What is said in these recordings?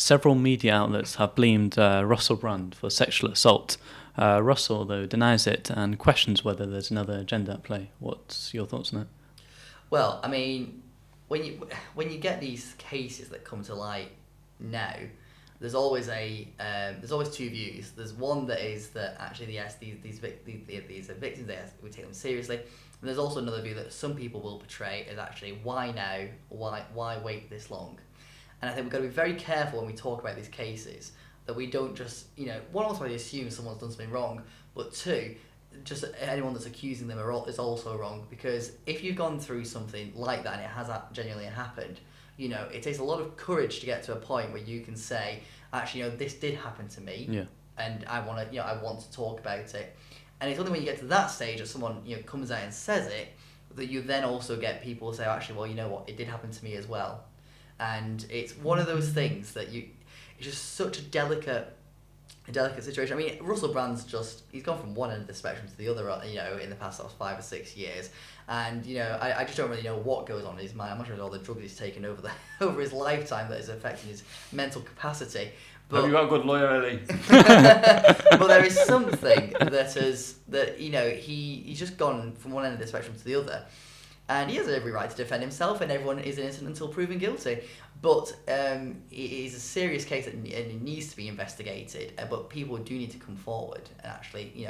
several media outlets have blamed Russell Brand for sexual assault. Russell, though, denies it and questions whether there's another agenda at play. What's your thoughts on it? Well, I mean, when you get these cases that come to light now, there's always two views. There's one that is that actually yes, these are victims. We take them seriously. And there's also another view that some people will portray as actually why now, why wait this long? And I think we've got to be very careful when we talk about these cases that we don't just one, also assume someone's done something wrong, but two, just anyone that's accusing them is also wrong, because if you've gone through something like that and it has genuinely happened, it takes a lot of courage to get to a point where you can say, actually, this did happen to me, and I want to talk about it. And it's only when you get to that stage that someone comes out and says it that you then also get people say, actually, well, you know what, it did happen to me as well. And it's one of those things that it's just such a delicate situation. I mean, Russell Brand's he's gone from one end of the spectrum to the other, in the past 5 or 6 years. And, I just don't really know what goes on in his mind. I'm not sure all the drugs he's taken over his lifetime that is affecting his mental capacity. But, have you got a good lawyer, Ellie? But there is something he's just gone from one end of the spectrum to the other. And he has every right to defend himself, and everyone is innocent until proven guilty. But it is a serious case and it needs to be investigated. But people do need to come forward and actually,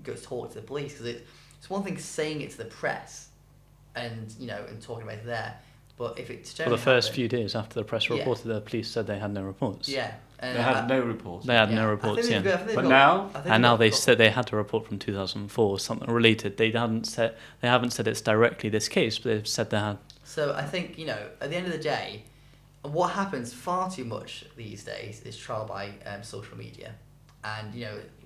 go talk to the police, because it's one thing saying it to the press, and and talking about it there. But if it's for the first few days after the press reported, the police said they had no reports. Yeah. They had no reports. They had no reports, But now they said they had a report from 2004, something related. They haven't said it's directly this case, but they've said they had. So I think at the end of the day, what happens far too much these days is trial by social media, and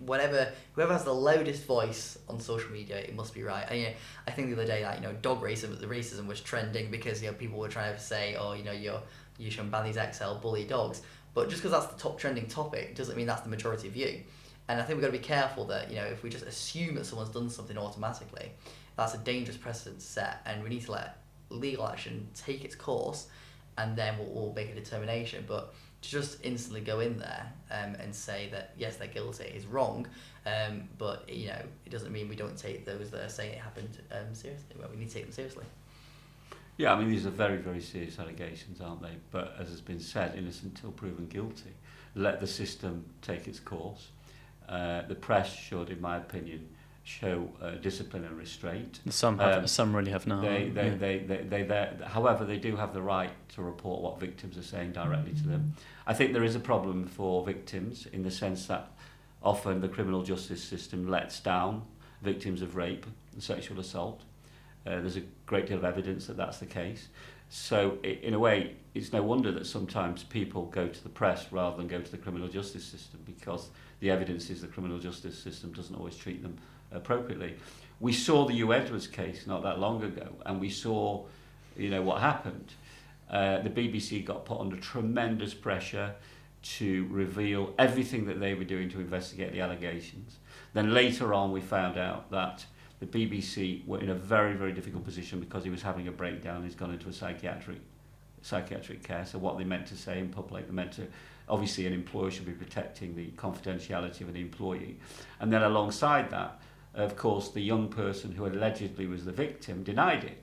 whoever has the loudest voice on social media, it must be right. And, I think the other day that dog racism was trending because people were trying to say, oh, you shouldn't ban these XL bully dogs. But just because that's the top trending topic doesn't mean that's the majority view. And I think we've got to be careful that, if we just assume that someone's done something automatically, that's a dangerous precedent to set, and we need to let legal action take its course, and then we'll make a determination. But to just instantly go in there and say that, yes, they're guilty is wrong, but, it doesn't mean we don't take those that are saying it happened seriously. Well, we need to take them seriously. Yeah, I mean, these are very, very serious allegations, aren't they? But as has been said, innocent until proven guilty. Let the system take its course. The press should, in my opinion, show discipline and restraint. Some really have not. However, they do have the right to report what victims are saying directly to them. I think there is a problem for victims in the sense that often the criminal justice system lets down victims of rape and sexual assault. There's a great deal of evidence that that's the case. So, in a way, it's no wonder that sometimes people go to the press rather than go to the criminal justice system, because the evidence is the criminal justice system doesn't always treat them appropriately. We saw the Hugh Edwards case not that long ago, and we saw, what happened. The BBC got put under tremendous pressure to reveal everything that they were doing to investigate the allegations. Then later on, we found out that the BBC were in a very, very difficult position because he was having a breakdown. He's gone into a psychiatric care. So what they meant to say in public, they meant to, obviously an employer should be protecting the confidentiality of an employee. And then alongside that, of course, the young person who allegedly was the victim denied it.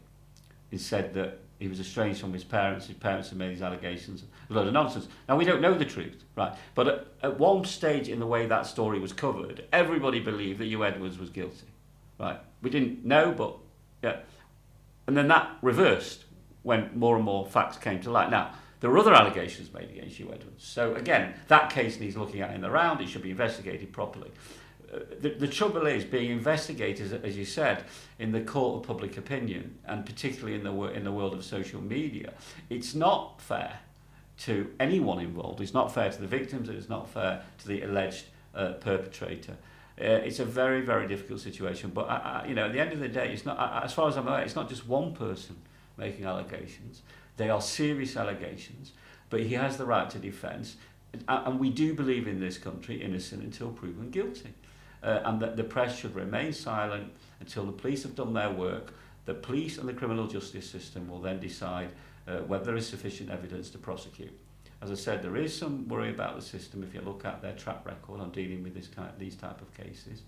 He said that he was estranged from his parents had made these allegations, a load of nonsense. Now, we don't know the truth, right? But at one stage in the way that story was covered, everybody believed that Hugh Edwards was guilty. Right, we didn't know, but yeah. And then that reversed when more and more facts came to light. Now, there were other allegations made against Hugh Edwards. So again, that case needs looking at in the round. It should be investigated properly. The trouble is being investigated, as you said, in the court of public opinion, and particularly in the world of social media. It's not fair to anyone involved. It's not fair to the victims, and it's not fair to the alleged perpetrator. It's a very, very difficult situation. But at the end of the day, it's not. As far as I'm aware, it's not just one person making allegations. They are serious allegations. But he has the right to defence, and we do believe in this country innocent until proven guilty, and that the press should remain silent until the police have done their work. The police and the criminal justice system will then decide whether there is sufficient evidence to prosecute. As I said, there is some worry about the system if you look at their track record on dealing with these type of cases.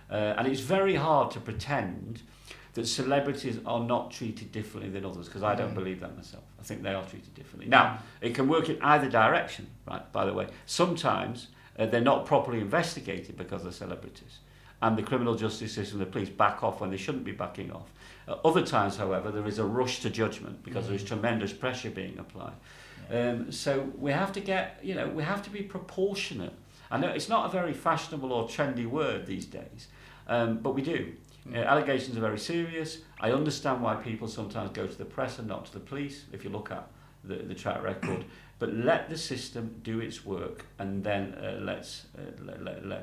And it's very hard to pretend that celebrities are not treated differently than others, because I don't believe that myself. I think they are treated differently. Now, it can work in either direction, right, by the way. Sometimes they're not properly investigated because they're celebrities, and the criminal justice system, the police, back off when they shouldn't be backing off. Other times, however, there is a rush to judgment because there is tremendous pressure being applied. So we have to we have to be proportionate. I know it's not a very fashionable or trendy word these days, but we do. Allegations are very serious. I understand why people sometimes go to the press and not to the police, if you look at the track record. But let the system do its work, and then let's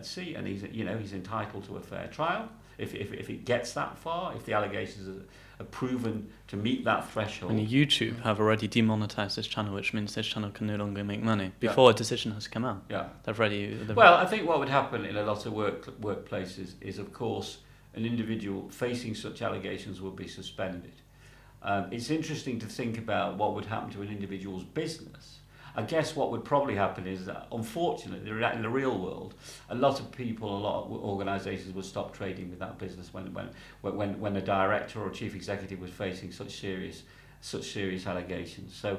see. And he's entitled to a fair trial. If it gets that far, if the allegations are proven to meet that threshold. And YouTube have already demonetized this channel, which means this channel can no longer make money before a decision has come out. Yeah. Well, I think what would happen in a lot of workplaces is, of course, an individual facing such allegations will be suspended. It's interesting to think about what would happen to an individual's business. I guess what would probably happen is that, unfortunately, in the real world, a lot of people, a lot of organisations would stop trading with that business when a director or chief executive was facing such serious allegations. So,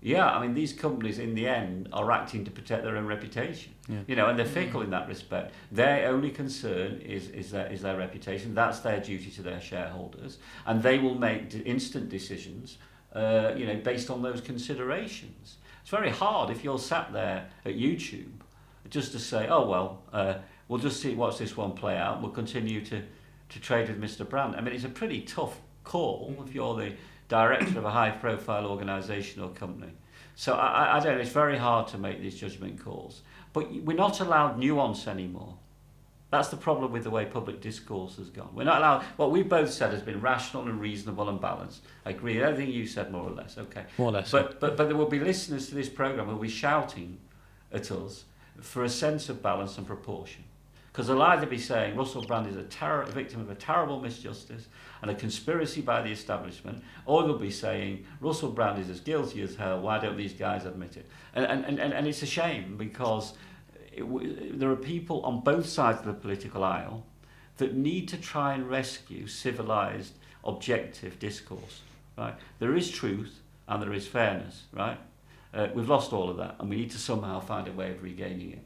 yeah, I mean, these companies in the end are acting to protect their own reputation. Yeah. And they're fickle in that respect. Their only concern is their reputation. That's their duty to their shareholders, and they will make instant decisions, based on those considerations. It's very hard if you're sat there at YouTube just to say, oh, well, we'll just watch this one play out. We'll continue to trade with Mr. Brand. I mean, it's a pretty tough call if you're the director of a high-profile organisation or company. So I don't know, it's very hard to make these judgment calls. But we're not allowed nuance anymore. That's the problem with the way public discourse has gone. We're not allowed. What we both said has been rational and reasonable and balanced. I agree with everything you said, more or less. Okay. More or less. But there will be listeners to this programme who will be shouting at us for a sense of balance and proportion. Because they'll either be saying Russell Brand is a victim of a terrible misjustice and a conspiracy by the establishment, or they'll be saying Russell Brand is as guilty as hell. Why don't these guys admit it? And it's a shame, because there are people on both sides of the political aisle that need to try and rescue civilised, objective discourse. Right? There is truth and there is fairness. Right? We've lost all of that, and we need to somehow find a way of regaining it.